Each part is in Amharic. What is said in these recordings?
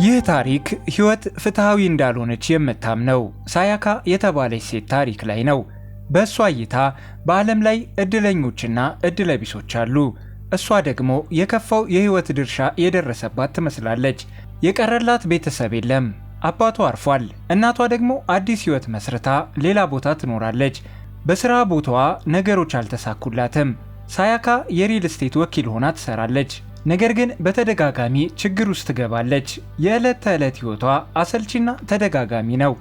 ይህ ታሪክ ህይወት ፍትሃዊ እንዳልሆነች የምታምነው ሳያካ የተባለች ሴት ታሪክ ላይ ነው። በእሷ እይታ በዓለም ላይ እድለኞችና እድለቢሶች አሉ። እሷ ደግሞ የከፋው የህይወት ድርሻ የደረሰባት ትመስላለች። የቀረላት ቤተሰብ የለም። አባቷ አርፏል። እናቷ ደግሞ አዲስ ህይወት መስርታ ሌላ ቦታ ትኖራለች። በስራ ቦታዋ ነገሮች አልተሳኩላትም። ሳያካ የሪል ስቴት ወኪል ሆና ትሰራለች። ነገር ግን በተደጋጋሚ ችግር ውስጥ ትገባለች። የዕለት ተዕለት ህይወቷ አሰልቺና ተደጋጋሚ ነው።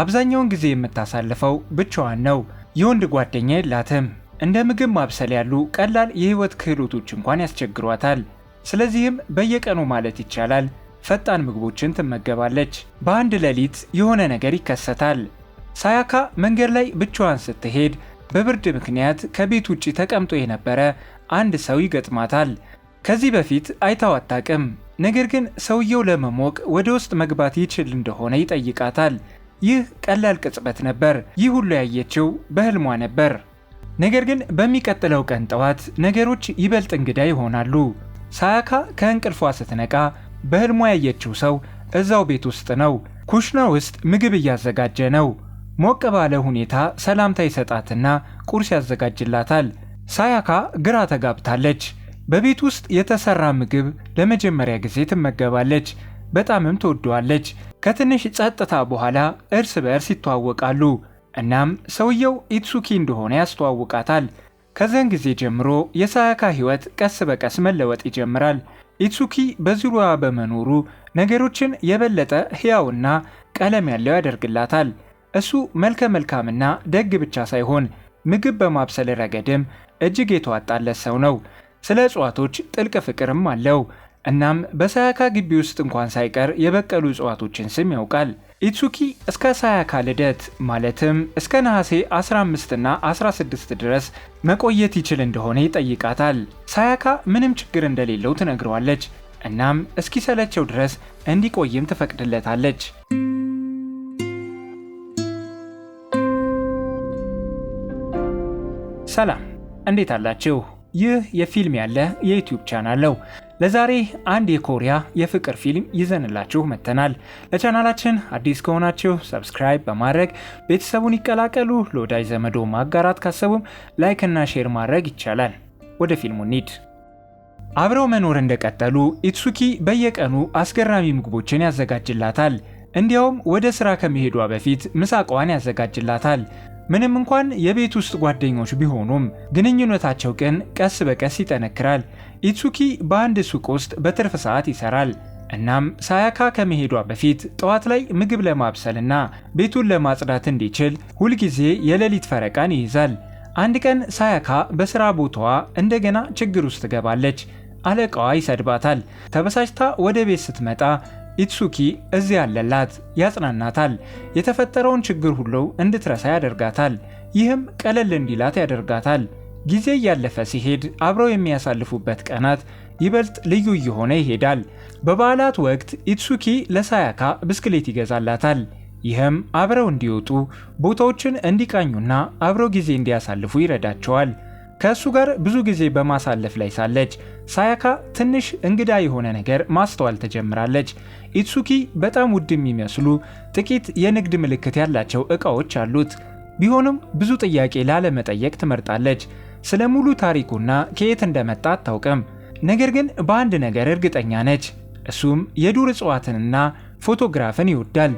አብዛኛውን ጊዜ የምታሳልፈው ብቻዋን ነው። የወንድ ጓደኛ የላትም። እንደ ምግብ ማብሰል ያሉ ቀላል የህይወት ክህሎቶች እንኳን ያስቸግሯታል። ስለዚህም በየቀኑ ማለት ይቻላል ፈጣን ምግቦችን ትመገባለች። በአንድ ሌሊት የሆነ ነገር ይከሰታል። ሳያካ መንገድ ላይ ብቻዋን ስትሄድ በብርድ ምክንያት ከቤት ውጪ ተቀምጦ የነበረ አንድ ሰው ይገጥማታል። ከዚህ በፊት አይታው አታውቅም። ነገር ግን ሰውየው ለመሞቅ ወደ ውስጥ መግባት ይችል እንደሆነ ይጠይቃታል። ይህ ቀላል ቅጽበት ነበር። ይህ ሁሉ ያየችው በህልሟ ነበር። ነገር ግን በሚቀጥለው ቀን ጠዋት ነገሮች ይበልጥ እንግዳ ይሆናሉ። ሳያካ ከእንቅልፏ ስትነቃ በህልሟ ያየችው ሰው እዛው ቤት ውስጥ ነው። ኩሽና ውስጥ ምግብ እያዘጋጀ ነው። ሞቅ ባለ ሁኔታ ሰላምታ ይሰጣትና ቁርስ ያዘጋጅላታል። ሳያካ ግራ ተጋብታለች። በቤት ውስጥ የተሰራ ምግብ ለመጀመሪያ ጊዜ ትመገባለች። በጣምም ትወደዋለች። ከትንሽ ጸጥታ በኋላ እርስ በእርስ ይተዋወቃሉ። እናም ሰውየው ኢትሱኪ እንደሆነ ያስተዋውቃታል። ከዚያን ጊዜ ጀምሮ የሳያካ ህይወት ቀስ በቀስ መለወጥ ይጀምራል። ኢትሱኪ በዙሪያዋ በመኖሩ ነገሮችን የበለጠ ሕያውና ቀለም ያለው ያደርግላታል። እሱ መልከ መልካምና ደግ ብቻ ሳይሆን ምግብ በማብሰል ረገድም እጅግ የተዋጣለት ሰው ነው። ስለ እጽዋቶች ጥልቅ ፍቅርም አለው። እናም በሳያካ ግቢ ውስጥ እንኳን ሳይቀር የበቀሉ እጽዋቶችን ስም ያውቃል። ኢትሱኪ እስከ ሳያካ ልደት ማለትም እስከ ነሐሴ 15 እና 16 ድረስ መቆየት ይችል እንደሆነ ይጠይቃታል። ሳያካ ምንም ችግር እንደሌለው ትነግረዋለች። እናም እስኪሰለቸው ድረስ እንዲቆይም ትፈቅድለታለች። ሰላም፣ እንዴት አላችሁ? ይህ የፊልም ያለ የዩቲዩብ ቻናል ነው። ለዛሬ አንድ የኮሪያ የፍቅር ፊልም ይዘንላችሁ መጥተናል። ለቻናላችን አዲስ ከሆናችሁ ሰብስክራይብ በማድረግ ቤተሰቡን ይቀላቀሉ። ለወዳጅ ዘመዶ ማጋራት ካሰቡም ላይክ እና ሼር ማድረግ ይቻላል። ወደ ፊልሙ እንሂድ። አብረው መኖር እንደቀጠሉ ኢትሱኪ በየቀኑ አስገራሚ ምግቦችን ያዘጋጅላታል። እንዲያውም ወደ ስራ ከመሄዷ በፊት ምሳቋን ያዘጋጅላታል። ምንም እንኳን የቤት ውስጥ ጓደኞች ቢሆኑም ግንኙነታቸው ግን ቀስ በቀስ ይጠነክራል። ኢትሱኪ በአንድ ሱቅ ውስጥ በትርፍ ሰዓት ይሰራል። እናም ሳያካ ከመሄዷ በፊት ጠዋት ላይ ምግብ ለማብሰልና ቤቱን ለማጽዳት እንዲችል ሁልጊዜ የሌሊት ፈረቃን ይይዛል። አንድ ቀን ሳያካ በስራ ቦታዋ እንደገና ችግር ውስጥ ትገባለች። አለቃዋ ይሰድባታል። ተበሳጭታ ወደ ቤት ስትመጣ ኢትሱኪ እዚያ ያለላት ያጽናናታል። የተፈጠረውን ችግር ሁሉ እንድትረሳ ያደርጋታል። ይህም ቀለል እንዲላት ያደርጋታል። ጊዜ እያለፈ ሲሄድ አብረው የሚያሳልፉበት ቀናት ይበልጥ ልዩ እየሆነ ይሄዳል። በበዓላት ወቅት ኢትሱኪ ለሳያካ ብስክሌት ይገዛላታል። ይህም አብረው እንዲወጡ፣ ቦታዎችን እንዲቃኙና አብረው ጊዜ እንዲያሳልፉ ይረዳቸዋል። ከእሱ ጋር ብዙ ጊዜ በማሳለፍ ላይ ሳለች ሳያካ ትንሽ እንግዳ የሆነ ነገር ማስተዋል ትጀምራለች። ኢትሱኪ በጣም ውድ የሚመስሉ ጥቂት የንግድ ምልክት ያላቸው ዕቃዎች አሉት። ቢሆንም ብዙ ጥያቄ ላለመጠየቅ ትመርጣለች። ስለ ሙሉ ታሪኩና ከየት እንደመጣ አታውቅም። ነገር ግን በአንድ ነገር እርግጠኛ ነች። እሱም የዱር እጽዋትንና ፎቶግራፍን ይወዳል።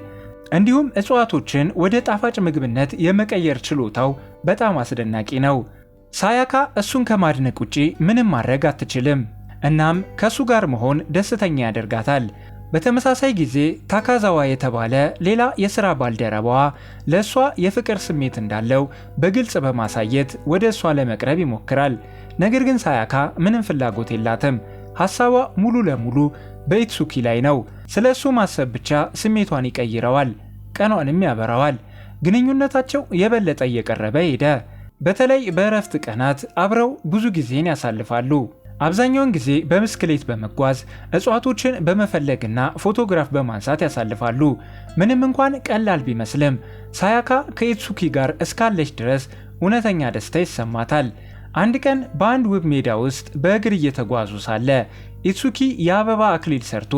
እንዲሁም እጽዋቶችን ወደ ጣፋጭ ምግብነት የመቀየር ችሎታው በጣም አስደናቂ ነው። ሳያካ እሱን ከማድነቅ ውጪ ምንም ማድረግ አትችልም። እናም ከሱ ጋር መሆን ደስተኛ ያደርጋታል። በተመሳሳይ ጊዜ ታካዛዋ የተባለ ሌላ የሥራ ባልደረባዋ ለእሷ የፍቅር ስሜት እንዳለው በግልጽ በማሳየት ወደ እሷ ለመቅረብ ይሞክራል። ነገር ግን ሳያካ ምንም ፍላጎት የላትም። ሐሳቧ ሙሉ ለሙሉ በኢትሱኪ ላይ ነው። ስለ እሱ ማሰብ ብቻ ስሜቷን ይቀይረዋል፣ ቀኗንም ያበራዋል። ግንኙነታቸው የበለጠ እየቀረበ ሄደ። በተለይ በእረፍት ቀናት አብረው ብዙ ጊዜን ያሳልፋሉ። አብዛኛውን ጊዜ በብስክሌት በመጓዝ እጽዋቶችን በመፈለግና ፎቶግራፍ በማንሳት ያሳልፋሉ። ምንም እንኳን ቀላል ቢመስልም ሳያካ ከኢትሱኪ ጋር እስካለች ድረስ እውነተኛ ደስታ ይሰማታል። አንድ ቀን በአንድ ውብ ሜዳ ውስጥ በእግር እየተጓዙ ሳለ ኢትሱኪ የአበባ አክሊል ሰርቶ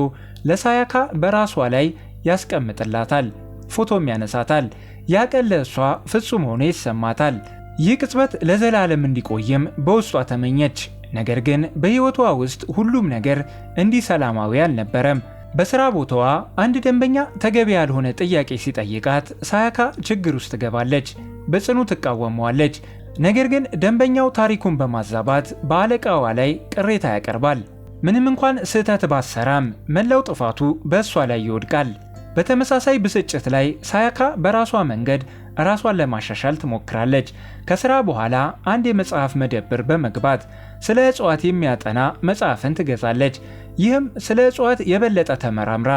ለሳያካ በራሷ ላይ ያስቀምጥላታል፣ ፎቶም ያነሳታል። ያ ቀን ለእሷ ፍጹም ሆኖ ይሰማታል። ይህ ቅጽበት ለዘላለም እንዲቆይም በውስጧ ተመኘች። ነገር ግን በሕይወቷ ውስጥ ሁሉም ነገር እንዲህ ሰላማዊ አልነበረም። በሥራ ቦታዋ አንድ ደንበኛ ተገቢ ያልሆነ ጥያቄ ሲጠይቃት ሳያካ ችግር ውስጥ ትገባለች፣ በጽኑ ትቃወመዋለች። ነገር ግን ደንበኛው ታሪኩን በማዛባት በአለቃዋ ላይ ቅሬታ ያቀርባል። ምንም እንኳን ስህተት ባሰራም መላው ጥፋቱ በእሷ ላይ ይወድቃል። በተመሳሳይ ብስጭት ላይ ሳያካ በራሷ መንገድ ራሷን ለማሻሻል ትሞክራለች። ከሥራ በኋላ አንድ የመጽሐፍ መደብር በመግባት ስለ እጽዋት የሚያጠና መጽሐፍን ትገዛለች። ይህም ስለ እጽዋት የበለጠ ተመራምራ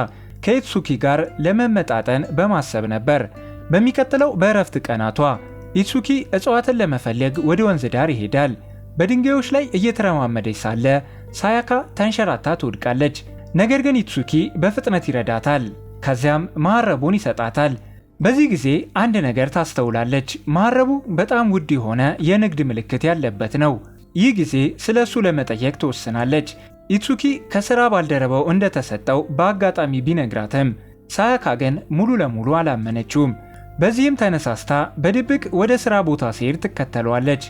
ከኢትሱኪ ጋር ለመመጣጠን በማሰብ ነበር። በሚቀጥለው በእረፍት ቀናቷ ኢትሱኪ እጽዋትን ለመፈለግ ወደ ወንዝ ዳር ይሄዳል። በድንጋዮች ላይ እየተረማመደች ሳለ ሳያካ ተንሸራታ ትወድቃለች። ነገር ግን ኢትሱኪ በፍጥነት ይረዳታል። ከዚያም መሐረቡን ይሰጣታል። በዚህ ጊዜ አንድ ነገር ታስተውላለች። መሐረቡ በጣም ውድ የሆነ የንግድ ምልክት ያለበት ነው። ይህ ጊዜ ስለ እሱ ለመጠየቅ ትወስናለች። ኢትሱኪ ከሥራ ባልደረባው እንደተሰጠው በአጋጣሚ ቢነግራትም ሳያካ ግን ሙሉ ለሙሉ አላመነችውም። በዚህም ተነሳስታ በድብቅ ወደ ሥራ ቦታ ሲሄድ ትከተለዋለች።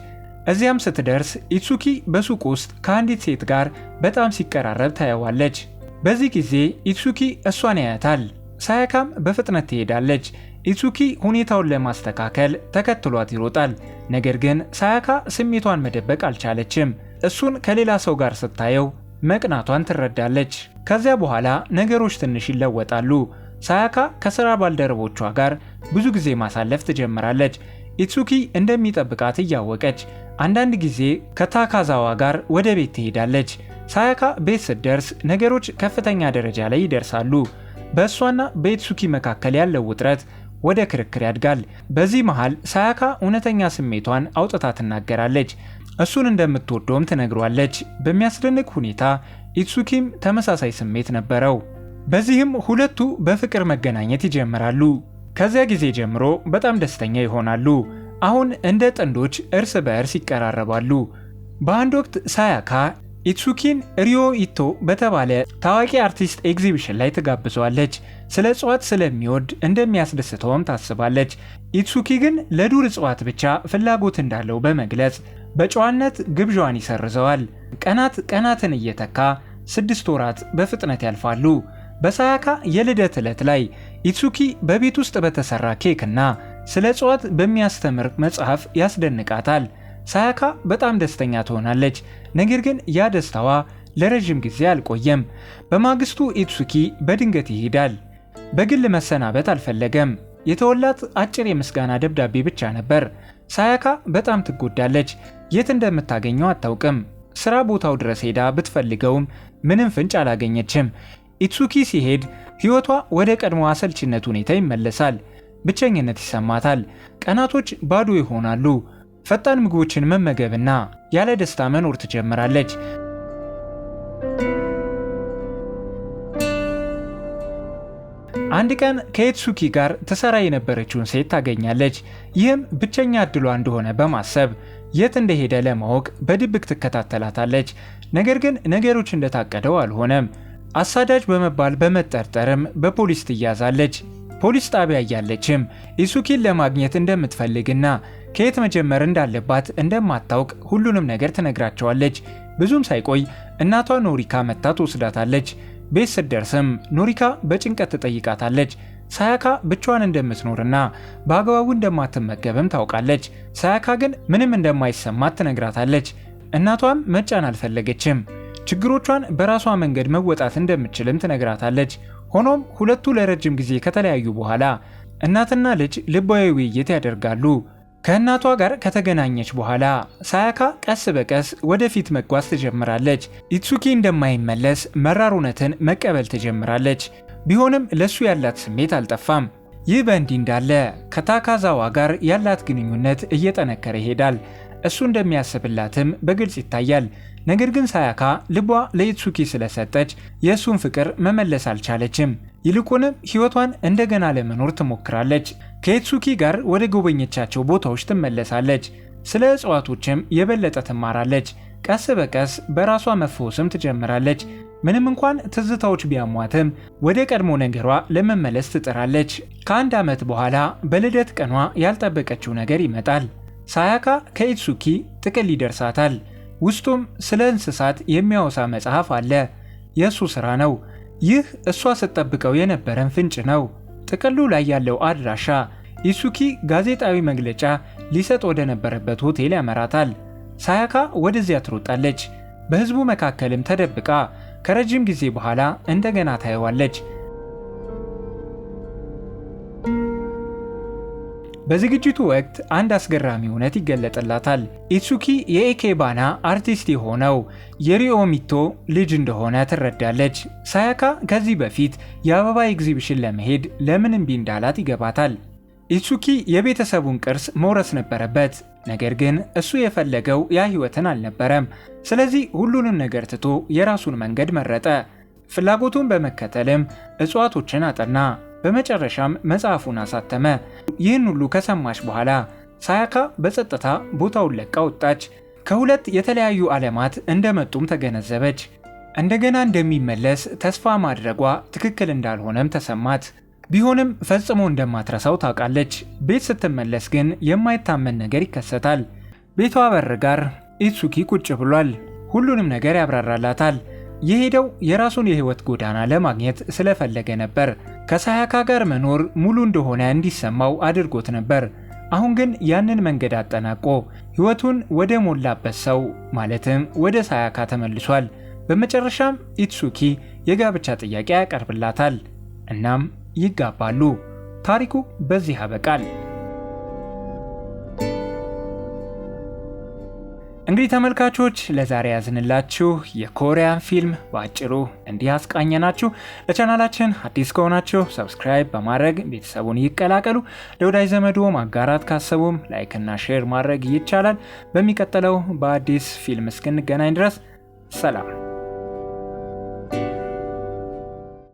እዚያም ስትደርስ ኢትሱኪ በሱቅ ውስጥ ከአንዲት ሴት ጋር በጣም ሲቀራረብ ታየዋለች። በዚህ ጊዜ ኢትሱኪ እሷን ያያታል። ሳያካም በፍጥነት ትሄዳለች። ኢትሱኪ ሁኔታውን ለማስተካከል ተከትሏት ይሮጣል። ነገር ግን ሳያካ ስሜቷን መደበቅ አልቻለችም። እሱን ከሌላ ሰው ጋር ስታየው መቅናቷን ትረዳለች። ከዚያ በኋላ ነገሮች ትንሽ ይለወጣሉ። ሳያካ ከሥራ ባልደረቦቿ ጋር ብዙ ጊዜ ማሳለፍ ትጀምራለች። ኢትሱኪ እንደሚጠብቃት እያወቀች አንዳንድ ጊዜ ከታካዛዋ ጋር ወደ ቤት ትሄዳለች። ሳያካ ቤት ስትደርስ ነገሮች ከፍተኛ ደረጃ ላይ ይደርሳሉ። በእሷና በኢትሱኪ መካከል ያለው ውጥረት ወደ ክርክር ያድጋል። በዚህ መሃል ሳያካ እውነተኛ ስሜቷን አውጥታ ትናገራለች። እሱን እንደምትወደውም ትነግሯለች። በሚያስደንቅ ሁኔታ ኢትሱኪም ተመሳሳይ ስሜት ነበረው። በዚህም ሁለቱ በፍቅር መገናኘት ይጀምራሉ። ከዚያ ጊዜ ጀምሮ በጣም ደስተኛ ይሆናሉ። አሁን እንደ ጥንዶች እርስ በእርስ ይቀራረባሉ። በአንድ ወቅት ሳያካ ኢትሱኪን ሪዮ ኢቶ በተባለ ታዋቂ አርቲስት ኤግዚቢሽን ላይ ትጋብዘዋለች። ስለ እጽዋት ስለሚወድ እንደሚያስደስተውም ታስባለች። ኢትሱኪ ግን ለዱር እጽዋት ብቻ ፍላጎት እንዳለው በመግለጽ በጨዋነት ግብዣዋን ይሰርዘዋል። ቀናትን እየተካ 6 ወራት በፍጥነት ያልፋሉ። በሳያካ የልደት ዕለት ላይ ኢትሱኪ በቤት ውስጥ በተሰራ ኬክና ስለ እጽዋት በሚያስተምር መጽሐፍ ያስደንቃታል። ሳያካ በጣም ደስተኛ ትሆናለች። ነገር ግን ያ ደስታዋ ለረጅም ጊዜ አልቆየም። በማግስቱ ኢትሱኪ በድንገት ይሄዳል። በግል መሰናበት አልፈለገም። የተወላት አጭር የምስጋና ደብዳቤ ብቻ ነበር። ሳያካ በጣም ትጎዳለች። የት እንደምታገኘው አታውቅም። ስራ ቦታው ድረስ ሄዳ ብትፈልገውም ምንም ፍንጭ አላገኘችም። ኢትሱኪ ሲሄድ ሕይወቷ ወደ ቀድሞ አሰልችነት ሁኔታ ይመለሳል። ብቸኝነት ይሰማታል። ቀናቶች ባዶ ይሆናሉ። ፈጣን ምግቦችን መመገብና ያለ ደስታ መኖር ትጀምራለች። አንድ ቀን ከኢትሱኪ ጋር ተሰራ የነበረችውን ሴት ታገኛለች። ይህም ብቸኛ እድሏ እንደሆነ በማሰብ የት እንደሄደ ለማወቅ በድብቅ ትከታተላታለች። ነገር ግን ነገሮች እንደታቀደው አልሆነም። አሳዳጅ በመባል በመጠርጠርም በፖሊስ ትያዛለች። ፖሊስ ጣቢያ እያለችም ኢትሱኪን ለማግኘት እንደምትፈልግና ከየት መጀመር እንዳለባት እንደማታውቅ ሁሉንም ነገር ትነግራቸዋለች። ብዙም ሳይቆይ እናቷ ኖሪካ መታ ትወስዳታለች። ቤት ስትደርስም ኖሪካ በጭንቀት ትጠይቃታለች። ሳያካ ብቻዋን እንደምትኖርና በአግባቡ እንደማትመገብም ታውቃለች። ሳያካ ግን ምንም እንደማይሰማት ትነግራታለች። እናቷም መጫን አልፈለገችም። ችግሮቿን በራሷ መንገድ መወጣት እንደምትችልም ትነግራታለች። ሆኖም ሁለቱ ለረጅም ጊዜ ከተለያዩ በኋላ እናትና ልጅ ልባዊ ውይይት ያደርጋሉ። ከእናቷ ጋር ከተገናኘች በኋላ ሳያካ ቀስ በቀስ ወደፊት መጓዝ ትጀምራለች። ኢትሱኪ እንደማይመለስ መራር እውነትን መቀበል ትጀምራለች። ቢሆንም ለሱ ያላት ስሜት አልጠፋም። ይህ በእንዲህ እንዳለ ከታካዛዋ ጋር ያላት ግንኙነት እየጠነከረ ይሄዳል። እሱ እንደሚያስብላትም በግልጽ ይታያል። ነገር ግን ሳያካ ልቧ ለኢትሱኪ ስለሰጠች የእሱን ፍቅር መመለስ አልቻለችም። ይልቁንም ሕይወቷን እንደገና ለመኖር ትሞክራለች። ከኢትሱኪ ጋር ወደ ጎበኘቻቸው ቦታዎች ትመለሳለች። ስለ እጽዋቶችም የበለጠ ትማራለች። ቀስ በቀስ በራሷ መፈወስም ትጀምራለች። ምንም እንኳን ትዝታዎች ቢያሟትም ወደ ቀድሞ ነገሯ ለመመለስ ትጥራለች። ከአንድ ዓመት በኋላ በልደት ቀኗ ያልጠበቀችው ነገር ይመጣል። ሳያካ ከኢትሱኪ ጥቅል ይደርሳታል። ውስጡም ስለ እንስሳት የሚያወሳ መጽሐፍ አለ። የእሱ ሥራ ነው። ይህ እሷ ስትጠብቀው የነበረን ፍንጭ ነው። ጥቅሉ ላይ ያለው አድራሻ ኢትሱኪ ጋዜጣዊ መግለጫ ሊሰጥ ወደ ነበረበት ሆቴል ያመራታል። ሳያካ ወደዚያ ትሮጣለች። በሕዝቡ መካከልም ተደብቃ ከረጅም ጊዜ በኋላ እንደገና ታየዋለች። በዝግጅቱ ወቅት አንድ አስገራሚ እውነት ይገለጥላታል። ኢትሱኪ የኢኬባና አርቲስት የሆነው የሪኦሚቶ ልጅ እንደሆነ ትረዳለች። ሳያካ ከዚህ በፊት የአበባ ኤግዚቢሽን ለመሄድ ለምን እምቢ እንዳላት ይገባታል። ኢትሱኪ የቤተሰቡን ቅርስ መውረስ ነበረበት። ነገር ግን እሱ የፈለገው ያ ህይወትን አልነበረም። ስለዚህ ሁሉንም ነገር ትቶ የራሱን መንገድ መረጠ። ፍላጎቱን በመከተልም እጽዋቶችን አጠና። በመጨረሻም መጽሐፉን አሳተመ። ይህን ሁሉ ከሰማች በኋላ ሳያካ በጸጥታ ቦታውን ለቃ ወጣች። ከሁለት የተለያዩ ዓለማት እንደመጡም ተገነዘበች። እንደገና እንደሚመለስ ተስፋ ማድረጓ ትክክል እንዳልሆነም ተሰማት። ቢሆንም ፈጽሞ እንደማትረሳው ታውቃለች። ቤት ስትመለስ ግን የማይታመን ነገር ይከሰታል። ቤቷ በር ጋር ኢትሱኪ ቁጭ ብሏል። ሁሉንም ነገር ያብራራላታል። የሄደው የራሱን የህይወት ጎዳና ለማግኘት ስለፈለገ ነበር። ከሳያካ ጋር መኖር ሙሉ እንደሆነ እንዲሰማው አድርጎት ነበር። አሁን ግን ያንን መንገድ አጠናቆ ህይወቱን ወደ ሞላበት ሰው ማለትም ወደ ሳያካ ተመልሷል። በመጨረሻም ኢትሱኪ የጋብቻ ጥያቄ ያቀርብላታል። እናም ይጋባሉ። ታሪኩ በዚህ ያበቃል። እንግዲህ ተመልካቾች ለዛሬ ያዝንላችሁ የኮሪያን ፊልም በአጭሩ እንዲህ አስቃኘናችሁ። ለቻናላችን አዲስ ከሆናችሁ ሰብስክራይብ በማድረግ ቤተሰቡን ይቀላቀሉ። ለወዳጅ ዘመዶ ማጋራት ካሰቡም ላይክ እና ሼር ማድረግ ይቻላል። በሚቀጥለው በአዲስ ፊልም እስክንገናኝ ድረስ ሰላም።